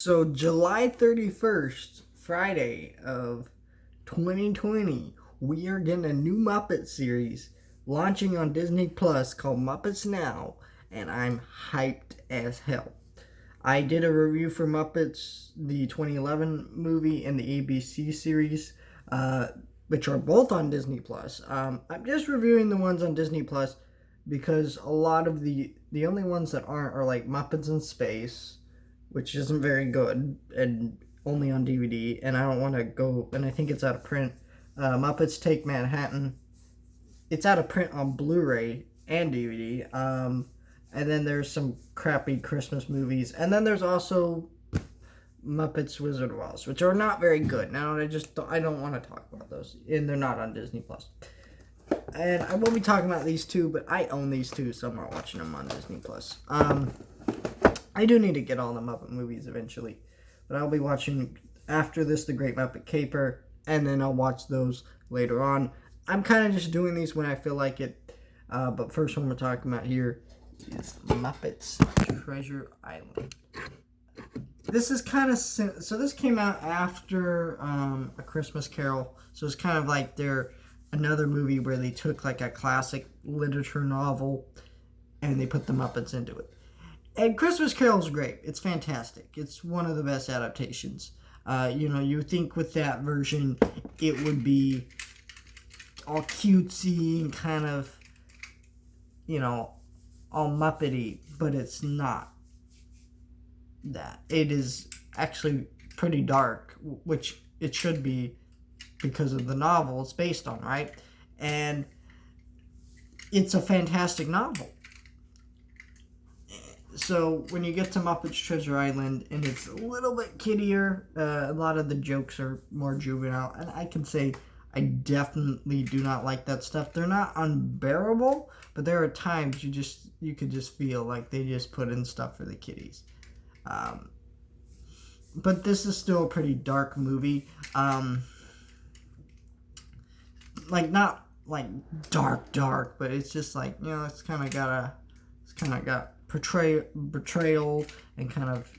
So July 31st, Friday of 2020, we are getting a new Muppet series launching on Disney Plus called Muppets Now, and I'm hyped as hell. I did a review for Muppets, the 2011 movie and the ABC series, uh, which are both on Disney Plus. I'm just reviewing the ones on Disney Plus because a lot of the only ones that aren't are like Muppets in Space, which isn't very good and only on DVD. And I don't want to go. And I think it's out of print. Muppets Take Manhattan. It's out of print on Blu-ray and DVD. And then there's some crappy Christmas movies, and then there's also Muppets Wizard of Oz, which are not very good. Now I don't want to talk about those, and they're not on Disney Plus. And I will be talking about these two, but I own these two, so I'm not watching them on Disney Plus. I do need to get all the Muppet movies eventually, but I'll be watching after this The Great Muppet Caper, and then I'll watch those later on. I'm kind of just doing these when I feel like it, but first one we're talking about here is Muppets Treasure Island. This is kind of so this came out after A Christmas Carol, so it's kind of like another movie where they took like a classic literature novel and they put the Muppets into it. And Christmas Carol is great. It's fantastic. It's one of the best adaptations. You think with that version it would be all cutesy and kind of, all Muppety, but it's not that. It is actually pretty dark, which it should be because of the novel it's based on, right? And it's a fantastic novel. So when you get to Muppets Treasure Island, and it's a little bit kiddier, a lot of the jokes are more juvenile, and I can say I definitely do not like that stuff. They're not unbearable, but there are times you could just feel like they just put in stuff for the kiddies. But this is still a pretty dark movie. Like not like dark, but it's just like, it's kind of got betrayal and kind of,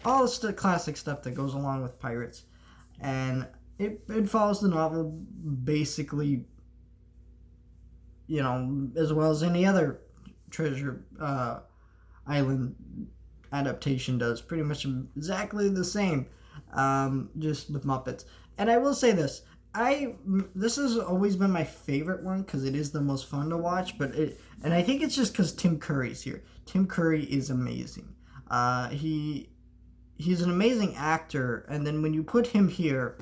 all the classic stuff that goes along with pirates. And it follows the novel basically, as well as any other Treasure Island adaptation does. Pretty much exactly the same, just with Muppets. And I will say this. This has always been my favorite one because it is the most fun to watch, and I think it's just because Tim Curry's here. Tim Curry is amazing. He's an amazing actor, and then when you put him here,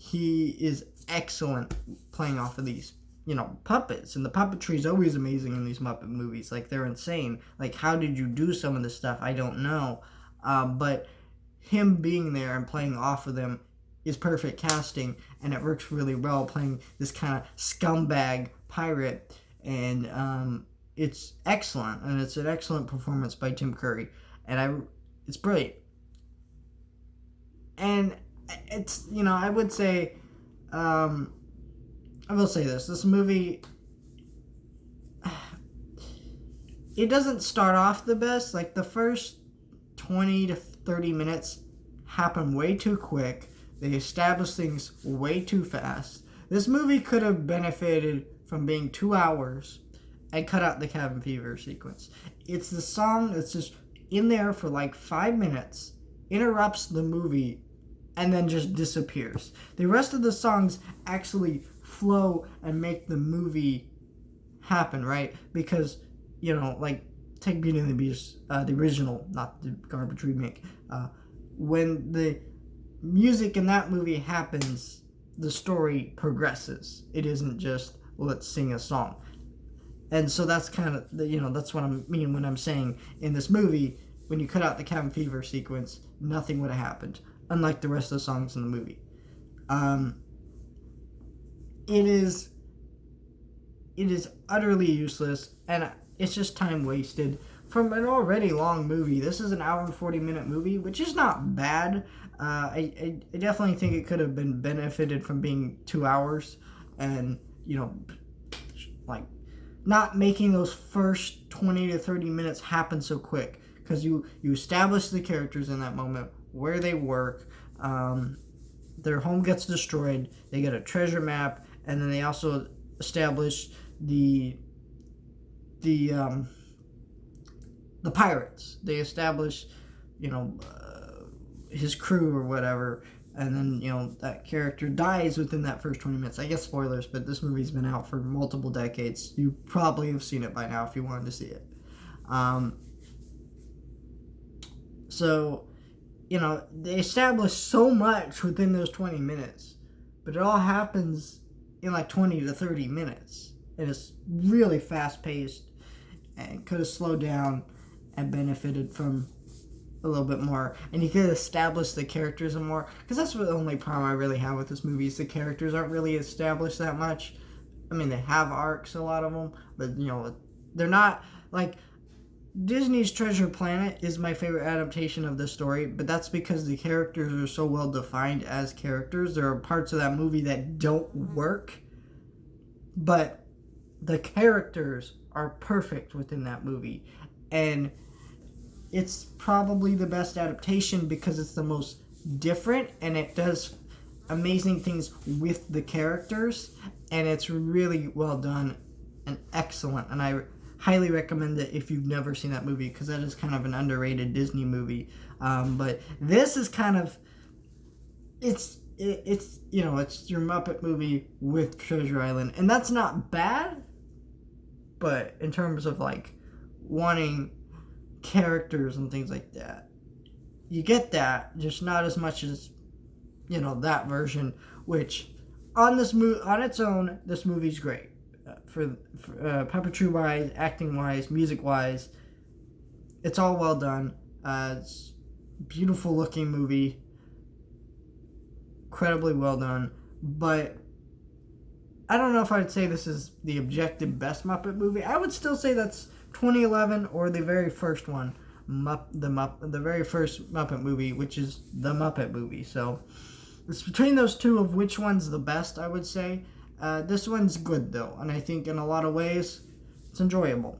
he is excellent playing off of these, puppets. And the puppetry is always amazing in these Muppet movies. Like, they're insane. Like, how did you do some of this stuff? I don't know. But him being there and playing off of them is perfect casting, and it works really well playing this kind of scumbag pirate. And it's excellent, and it's an excellent performance by Tim Curry, and it's brilliant. And it's, I would say, I will say this movie, it doesn't start off the best. Like, the first 20 to 30 minutes happen way too quick. They establish things way too fast. This movie could have benefited from being 2 hours and cut out the cabin fever sequence. It's the song that's just in there for like 5 minutes, interrupts the movie, and then just disappears. The rest of the songs actually flow and make the movie happen, right? Because, like, take Beauty and the Beast, the original, not the garbage remake. When the music in that movie happens, the story progresses. It isn't just, let's sing a song. And so that's kind of, that's what I mean when I'm saying in this movie, when you cut out the cabin fever sequence, nothing would have happened, unlike the rest of the songs in the movie. It is utterly useless, and it's just time wasted from an already long movie. This is an hour and 40-minute movie, which is not bad. I definitely think it could have been benefited from being 2 hours, and, like, not making those first 20 to 30 minutes happen so quick. because you establish the characters in that moment, where they work. Their home gets destroyed. They get a treasure map, and then they also establish the pirates. They establish, his crew or whatever, and then that character dies within that first 20 minutes. I guess spoilers, but this movie's been out for multiple decades. You probably have seen it by now if you wanted to see it. So they establish so much within those 20 minutes, but it all happens in like 20 to 30 minutes. And it's really fast paced and could have slowed down and benefited from a little bit more. And you could establish the characters more, because that's the only problem I really have with this movie is the characters aren't really established that much. I mean, they have arcs, a lot of them, but they're not like Disney's Treasure Planet is my favorite adaptation of the story, but that's because the characters are so well defined as characters. There are parts of that movie that don't work, but the characters are perfect within that movie. And it's probably the best adaptation because it's the most different and it does amazing things with the characters, and it's really well done and excellent. And I highly recommend it if you've never seen that movie, because that is kind of an underrated Disney movie. But this is kind of it's your Muppet movie with Treasure Island, and that's not bad. But in terms of like wanting characters and things like that, you get that, just not as much as that version. Which on its own, this movie's great. For puppetry wise, acting wise, music wise, it's all well done. It's a beautiful looking movie, incredibly well done. But I don't know if I'd say this is the objective best Muppet movie. I would still say that's 2011 or the very first one, the very first Muppet movie, which is the Muppet movie. So it's between those two of which one's the best, I would say. This one's good though, and I think in a lot of ways it's enjoyable.